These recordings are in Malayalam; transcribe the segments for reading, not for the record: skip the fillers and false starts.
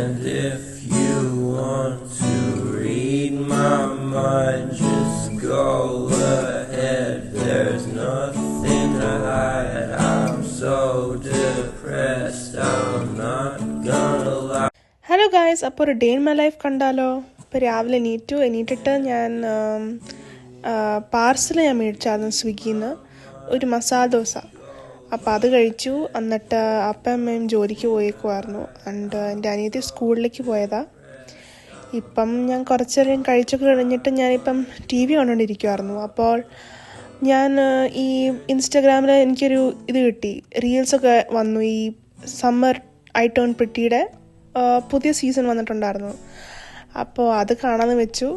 And if you want to read my mind, just go ahead. There's nothing to hide. I'm so depressed, I'm not gonna lie. Hello guys, അപ്പോൾ ഒരു ഡേ ഇൻ മൈ ലൈഫ് കണ്ടാലോ? ഇപ്പോൾ രാവിലെ എണീറ്റിട്ട് ഞാൻ പാർസൽ ഞാൻ മേടിച്ചായിരുന്നു സ്വിഗ്ഗിയിൽ നിന്ന്, ഒരു മസാല ദോശ. അപ്പോൾ അത് കഴിച്ചു. എന്നിട്ട് അപ്പം അമ്മയും ജോലിക്ക് പോയേക്കുമായിരുന്നു. ആൻഡ് എൻ്റെ അനിയത്തി സ്കൂളിലേക്ക് പോയതാണ്. ഇപ്പം ഞാൻ കുറച്ച് നേരം കഴിച്ചൊക്കെ കഴിഞ്ഞിട്ട് ഞാനിപ്പം ടി വി കണ്ടുകൊണ്ടിരിക്കുമായിരുന്നു. അപ്പോൾ ഞാൻ ഈ ഇൻസ്റ്റഗ്രാമിൽ എനിക്കൊരു ഇത് കിട്ടി, റീൽസൊക്കെ വന്നു. ഈ സമ്മർ ഐ ടേൺ പ്രിറ്റിയുടെ പുതിയ സീസൺ വന്നിട്ടുണ്ടായിരുന്നു. അപ്പോൾ അത് കാണാമെന്ന് വെച്ചു.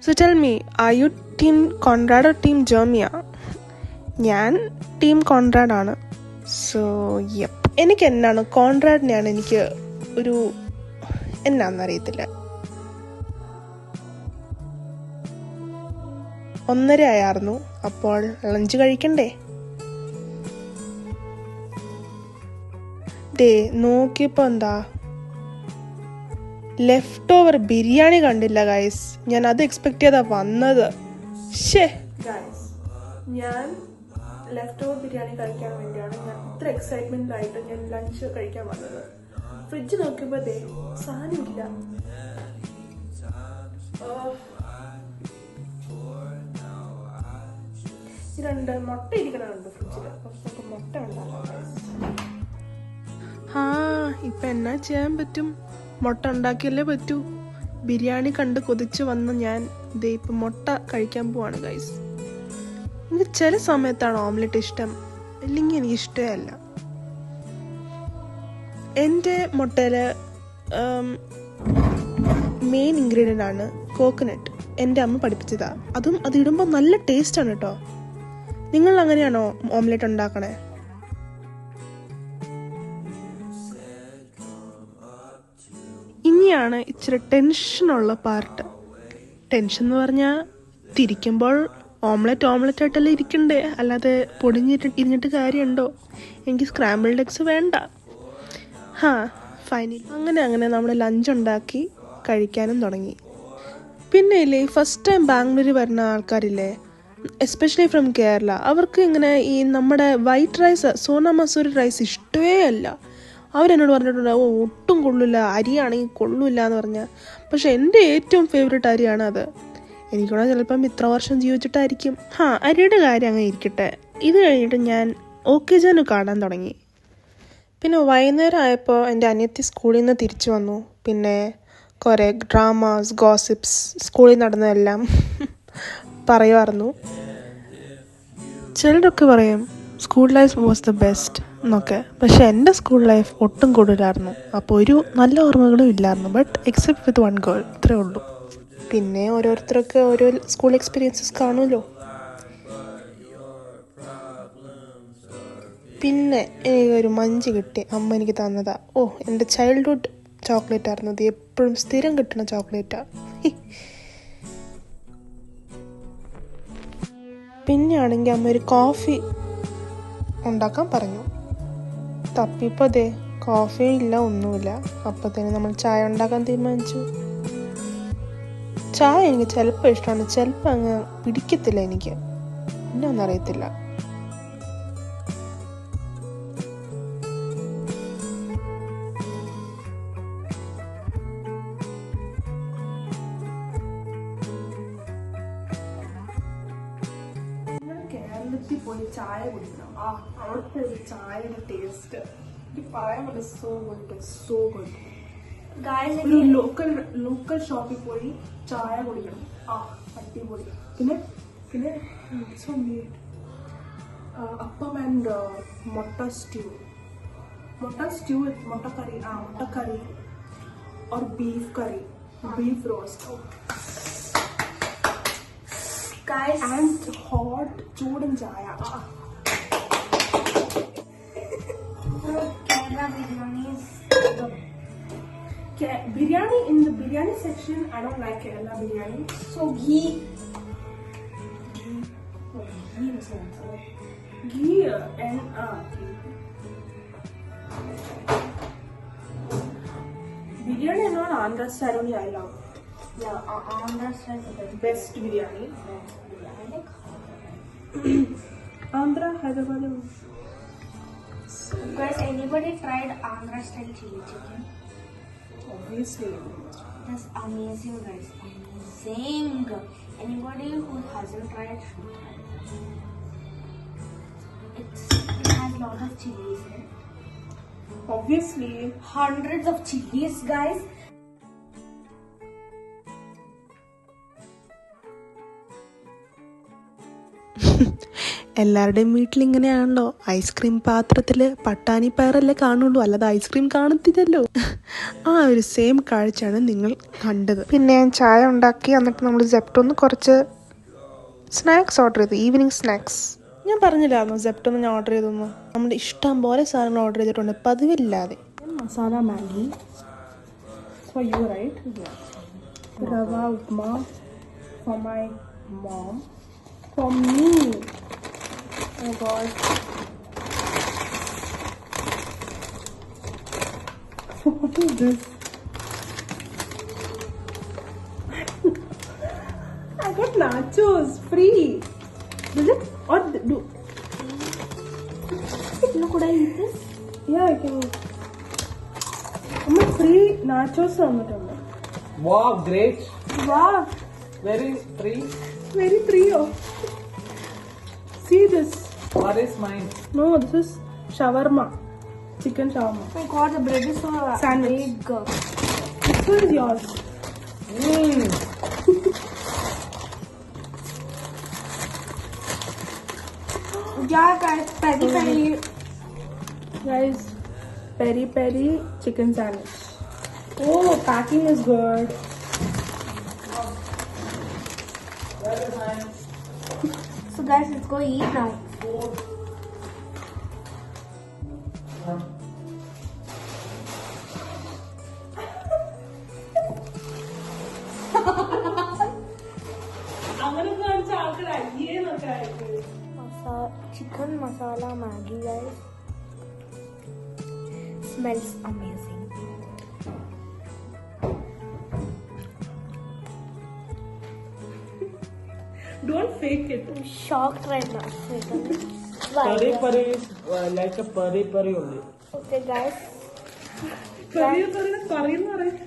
So tell me, are you team Conrad or team Jeremiah? ഞാൻ ടീം കോൺറാഡാണ്. സോ എനിക്ക് എന്നാണ് കോൺറാഡിനെയാണ് എനിക്ക് ഒരു എന്നാന്നറിയത്തില്ല. 1:30 ആയിരുന്നു. അപ്പോൾ ലഞ്ച് കഴിക്കണ്ടേ? നോക്കിയപ്പോൾ എന്താ, ലെഫ്റ്റ് ഓവർ ബിരിയാണി കണ്ടില്ല ഗൈസ്. ഞാൻ അത് എക്സ്പെക്ട് ചെയ്താ വന്നത്. ഗൈസ്, ഞാൻ ലെഫ്റ്റ് ഓവർ ബിരിയാണി കഴിക്കാൻ വേണ്ടിയാണ് ഞാൻ ഇത്ര എക്സൈറ്റ്മെന്റിലായിട്ട് ഞാൻ ലഞ്ച് കഴിക്കാൻ വന്നത്. ഫ്രിഡ്ജ് നോക്കിയപ്പോൾ സാധനമില്ല. ഈ 2 മുട്ട ഇരിക്കണുണ്ട് ഫ്രിഡ്ജിൽ. കുറച്ചൊക്കെ മുട്ട ഉണ്ടാക്കാം. ഇപ്പം എന്നാ ചെയ്യാൻ പറ്റും? മുട്ട ഉണ്ടാക്കിയല്ലേ പറ്റൂ. ബിരിയാണി കണ്ട് കൊതിച്ച് വന്ന് ഞാൻ ഇപ്പം മുട്ട കഴിക്കാൻ പോവാണ് ഗൈസ്. എനിക്ക് ചില സമയത്താണ് ഓംലെറ്റ് ഇഷ്ടം, ഇല്ലെങ്കിൽ എനിക്ക് ഇഷ്ടമേ അല്ല. എൻ്റെ മുട്ടയിൽ മെയിൻ ഇൻഗ്രീഡിയൻ്റ് ആണ് കോക്കനട്ട്. എൻ്റെ അമ്മ പഠിപ്പിച്ചതാ. അത് ഇടുമ്പോൾ നല്ല ടേസ്റ്റാണ് കേട്ടോ. നിങ്ങൾ അങ്ങനെയാണോ ഓംലെറ്റ് ഉണ്ടാക്കണേ? ഇനിയാണ് ഇച്ചിരി ടെൻഷനുള്ള പാർട്ട്. ടെൻഷൻ എന്ന് പറഞ്ഞാൽ തിരിക്കുമ്പോൾ ഓംലെറ്റ് ആയിട്ടല്ലേ ഇരിക്കണ്ടേ, അല്ലാതെ ഇരുന്നിട്ട് കാര്യമുണ്ടോ? എനിക്ക് സ്ക്രാമ്പിൾഡ് എഗ്സ് വേണ്ട. ഫൈനലി അങ്ങനെ നമ്മൾ ലഞ്ച് ഉണ്ടാക്കി കഴിക്കാനും തുടങ്ങി. പിന്നെ ഇല്ലേ, ഫസ്റ്റ് ടൈം ബാംഗ്ലൂർ വരുന്ന ആൾക്കാരില്ലേ, എസ്പെഷ്യലി ഫ്രം കേരള, അവർക്ക് ഇങ്ങനെ ഈ നമ്മുടെ white rice, Sona Masuri rice ഇഷ്ടമേ അല്ല. അവരെന്നോട് പറഞ്ഞിട്ടുണ്ട്, ഒട്ടും കൊള്ളില്ല, അരിയാണെങ്കിൽ കൊള്ളില്ല എന്ന് പറഞ്ഞാൽ. പക്ഷെ എൻ്റെ ഏറ്റവും ഫേവറേറ്റ് അരിയാണ് അത്. എനിക്കൂടെ ചിലപ്പം ഇത്ര വർഷം ജീവിച്ചിട്ടായിരിക്കും. അരിയുടെ കാര്യം അങ്ങനെ ഇരിക്കട്ടെ. ഇത് കഴിഞ്ഞിട്ട് ഞാൻ ഓക്കേജാനു കാണാൻ തുടങ്ങി. പിന്നെ വൈകുന്നേരം ആയപ്പോൾ എൻ്റെ അനിയത്തി സ്കൂളിൽ നിന്ന് തിരിച്ചു വന്നു. പിന്നെ കുറേ ഡ്രാമാസ്, ഗോസിപ്സ് സ്കൂളിൽ നടന്നതെല്ലാം പറയുമായിരുന്നു. ചിലരൊക്കെ പറയും school life was the best എന്നൊക്കെ. പക്ഷെ എൻ്റെ സ്കൂൾ ലൈഫ് ഒട്ടും കൂടുതലായിരുന്നു. അപ്പോൾ ഒരു നല്ല ഓർമ്മകളും ഇല്ലായിരുന്നു. ബട്ട് എക്സെപ്റ്റ് വിത്ത് 1 ഗേൾ, ഇത്രേ ഉള്ളൂ. പിന്നെ ഓരോരുത്തർക്ക് ഓരോ സ്കൂൾ എക്സ്പീരിയൻസസ് കാണുമല്ലോ. പിന്നെ എനിക്കൊരു മഞ്ച് കിട്ടി, അമ്മ എനിക്ക് തന്നതാ. എൻ്റെ ചൈൽഡ്ഹുഡ് ചോക്ലേറ്റ് ആയിരുന്നു അത്. എപ്പോഴും സ്ഥിരം കിട്ടുന്ന ചോക്ലേറ്റാ. പിന്നെ ആണെങ്കിൽ അമ്മ ഒരു കോഫി ഉണ്ടാക്കാൻ പറഞ്ഞു. തപ്പിപ്പോൾ കോഫിയും ഇല്ല, ഒന്നുമില്ല. അപ്പോൾ തന്നെ നമ്മൾ ചായ ഉണ്ടാക്കാൻ തീരുമാനിച്ചു. ചായ എനിക്ക് ചിലപ്പോൾ ഇഷ്ടമാണ്, ചിലപ്പോൾ അങ്ങ് പിടിക്കത്തില്ല എനിക്ക്. എന്നാന്നും അറിയത്തില്ല. കേരളത്തിൽ പോയി ചായ കുടിക്കണം. അവിടുത്തെ ഒരു ചായയുടെ ടേസ്റ്റ് പറയാൻ പറ്റില്ല. So good. ഒരു ലോക്കൽ ഷോപ്പിൽ പോയി ചായ കുടിക്കണം. അടിപൊളി. പിന്നെ അപ്പം ആൻഡ് മുട്ട സ്റ്റ്യൂ മുട്ടക്കറി और beef curry, beef roast and hot ചൂടൻ ചായ. Biryani, in the biryani section, I don't like Kerala biryani. So ghee and biryani and all Andhra style only I love. Yeah, Andhra style is the Best biryani. best biryani. Andhra, Hyderabad. Guys, anybody tried Andhra style chili chicken? Obviously. That's amazing, guys. Amazing. Anybody who hasn't tried should try it. It has a lot of chilies in it. Obviously. Hundreds of chilies, guys. എല്ലാവരുടെയും വീട്ടിൽ ഇങ്ങനെയാണല്ലോ, ഐസ്ക്രീം പാത്രത്തിൽ പട്ടാണി പയറല്ലേ കാണുള്ളൂ, അല്ലാതെ ഐസ്ക്രീം കാണത്തില്ലല്ലോ. ആ ഒരു സെയിം കാഴ്ചയാണ് നിങ്ങൾ കണ്ടത്. പിന്നെ ഞാൻ ചായ ഉണ്ടാക്കി, എന്നിട്ട് നമ്മൾ സെപ്റ്റോന്ന് കുറച്ച് സ്നാക്സ് ഓർഡർ ചെയ്തു, ഈവനിങ് സ്നാക്സ്. ഞാൻ പറഞ്ഞില്ലായിരുന്നു സെപ്റ്റോന്ന് ഞാൻ ഓർഡർ ചെയ്തെന്ന്. നമ്മുടെ ഇഷ്ടം പോലെ സാധനങ്ങൾ ഓർഡർ ചെയ്തിട്ടുണ്ട് പതിവില്ലാതെ. Masala Maggi for you right, rava upma for my mom, for me. Oh god. What is this? I got nachos free. Is it? Or do? Could I eat this? Yeah, I can. Free nachos തന്നിട്ടുണ്ട്. Wow, great. Wow. Very free. Very free. See this. What is mine? No, this is shawarma. Chicken shawarma. Oh my god, the bread is so Sandwich. big. This one is yours. Yeah, guys, peri peri. Guys, peri peri chicken sandwich. Oh, packing is good. So guys, let's go eat now. Chicken masala Maggi, guys. Smells amazing. Don't fake it. I'm shocked right now. Pari pari is like a pari pari only. Okay, guys. Curry എന്ന് പറയും.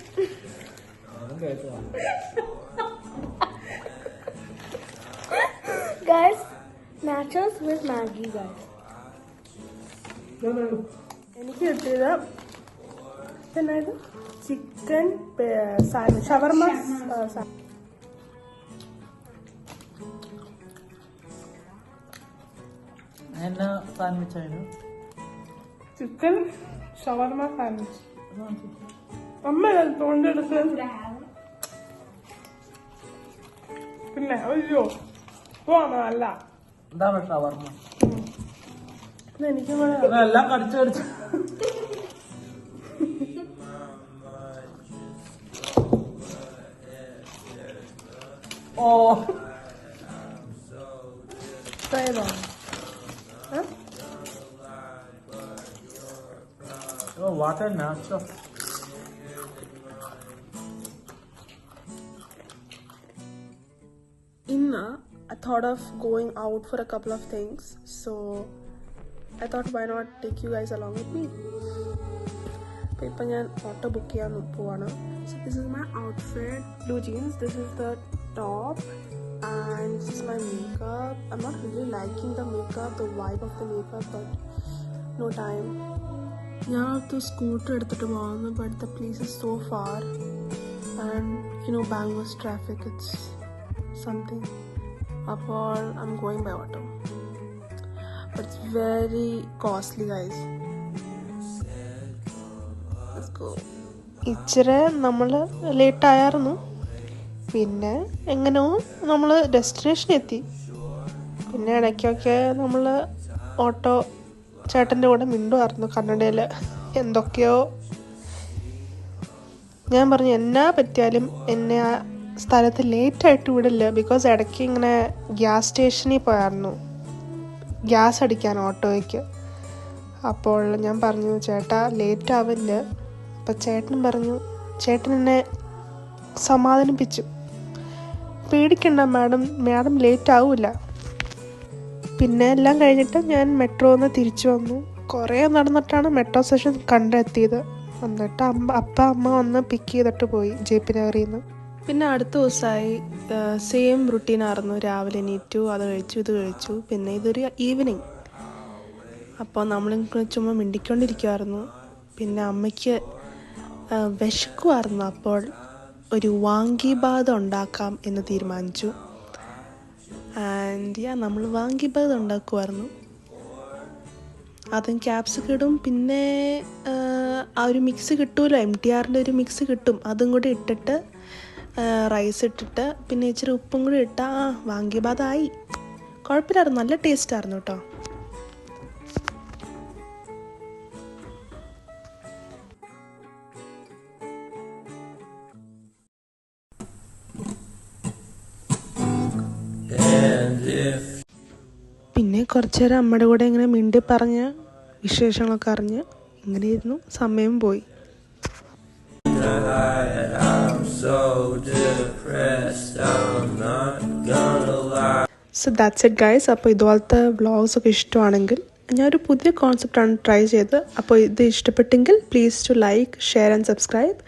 Guys, nachos with Maggi, guys. എനിക്ക് കിട്ടിയത് പിന്നെ ഇത് ചിക്കൻ സാൻഡ്വിച്ച്, ഷവർമ എന്നാ സാൻഡ്വിച്ച് ആയിരുന്നു? ചിക്കൻ ഷവർമ സാൻഡ്വിച്ച്. അമ്മ തോണ്ടെടുത്ത് പിന്നെ അയ്യോ അല്ല എന്താണ് ഷവർമ? എനിക്കും കൂടെ എല്ലാം കടിച്ചു കടിച്ചു. ഓ ട്രൈ ചെയ്തോ? Oh, what a nacho. I thought of going out for a couple of things, so I thought why not take you guys along with me. Ipo njan auto book cheyan povana. So this is my outfit, blue jeans, this is the top, and this is my makeup. I'm not really liking the makeup, the vibe of the makeup, but no time. ഞാൻ സ്കൂട്ടർ എടുത്തിട്ട് പോകുന്നു, but the place is so far and you know Bangalore's traffic it's something. അപ്പോൾ I am going by auto, but it's very costly guys. ഇച്ചിരി നമ്മൾ ലേറ്റായിരുന്നു, പിന്നെ എങ്ങനെയോ നമ്മൾ ഡെസ്റ്റിനേഷൻ എത്തി. പിന്നെ ഇടയ്ക്കൊക്കെ നമ്മൾ ഓട്ടോ ചേട്ടൻ്റെ കൂടെ മിണ്ടുമായിരുന്നു കന്നഡയിൽ എന്തൊക്കെയോ. ഞാൻ പറഞ്ഞു എന്നാ പറ്റിയാലും എന്നെ ആ സ്ഥലത്ത് ലേറ്റായിട്ട് വിടില്ല, ബിക്കോസ് ഇടയ്ക്ക് ഇങ്ങനെ ഗ്യാസ് സ്റ്റേഷനിൽ പോയായിരുന്നു ഗ്യാസ് അടിക്കാൻ ഓട്ടോയ്ക്ക്. അപ്പോൾ ഞാൻ പറഞ്ഞു ചേട്ടാ ലേറ്റ് ആവില്ല. അപ്പം ചേട്ടൻ പറഞ്ഞു ചേട്ടൻ എന്നെ സമാധാനിപ്പിച്ചു. പേടിക്കണ്ട മാഡം ലേറ്റ് ആവില്ല. പിന്നെ എല്ലാം കഴിഞ്ഞിട്ട് ഞാൻ മെട്രോന്ന് തിരിച്ചു വന്നു. കുറേ നടന്നിട്ടാണ് മെട്രോ സ്റ്റേഷൻ കണ്ടെത്തിയത്. എന്നിട്ട് അമ്മ വന്ന് പിക്ക് ചെയ്തിട്ട് പോയി JP നഗറിൽ നിന്ന്. പിന്നെ അടുത്ത ദിവസമായി സെയിം റുട്ടീനായിരുന്നു. രാവിലെ എണീറ്റു, അത് കഴിച്ചു, ഇത് കഴിച്ചു. പിന്നെ ഇതൊരു ഈവനിങ്. അപ്പോൾ നമ്മൾ ചുമ്മാ മിണ്ടിക്കൊണ്ടിരിക്കുമായിരുന്നു. പിന്നെ അമ്മയ്ക്ക് വിശക്കുമായിരുന്നു. അപ്പോൾ ഒരു വാങ്കിബാത് ഉണ്ടാക്കാം എന്ന് തീരുമാനിച്ചു. ആൻഡ് നമ്മൾ വാങ്കിബാത് ഉണ്ടാക്കുമായിരുന്നു. അതും ക്യാപ്സിക്കം, പിന്നെ ആ ഒരു മിക്സ് കിട്ടുമല്ലോ, MTRൻ്റെ ഒരു മിക്സ് കിട്ടും, അതും കൂടി ഇട്ടിട്ട് റൈസ് ഇട്ടിട്ട് പിന്നെ ഇച്ചിരി ഉപ്പും കൂടി ഇട്ടാൽ വാങ്കിബാതായി. കുഴപ്പമില്ലായിരുന്നു, നല്ല ടേസ്റ്റായിരുന്നു കേട്ടോ. പിന്നെ കുറച്ച് നേരം അമ്മയുടെ കൂടെ ഇങ്ങനെ മിണ്ടി പറഞ്ഞ് വിശേഷങ്ങളൊക്കെ അറിഞ്ഞ് ഇങ്ങനെയായിരുന്നു സമയം പോയി. So that's it guys. അപ്പോൾ ഇതുപോലത്തെ വ്ളോഗ്സ് ഒക്കെ ഇഷ്ടമാണെങ്കിൽ, ഞാനൊരു പുതിയ കോൺസെപ്റ്റാണ് ട്രൈ ചെയ്തത്. അപ്പോൾ ഇത് ഇഷ്ടപ്പെട്ടെങ്കിൽ please to like, share and subscribe.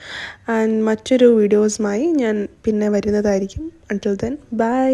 And മറ്റൊരു വീഡിയോസുമായി ഞാൻ പിന്നെ വരുന്നതായിരിക്കും. Until then by.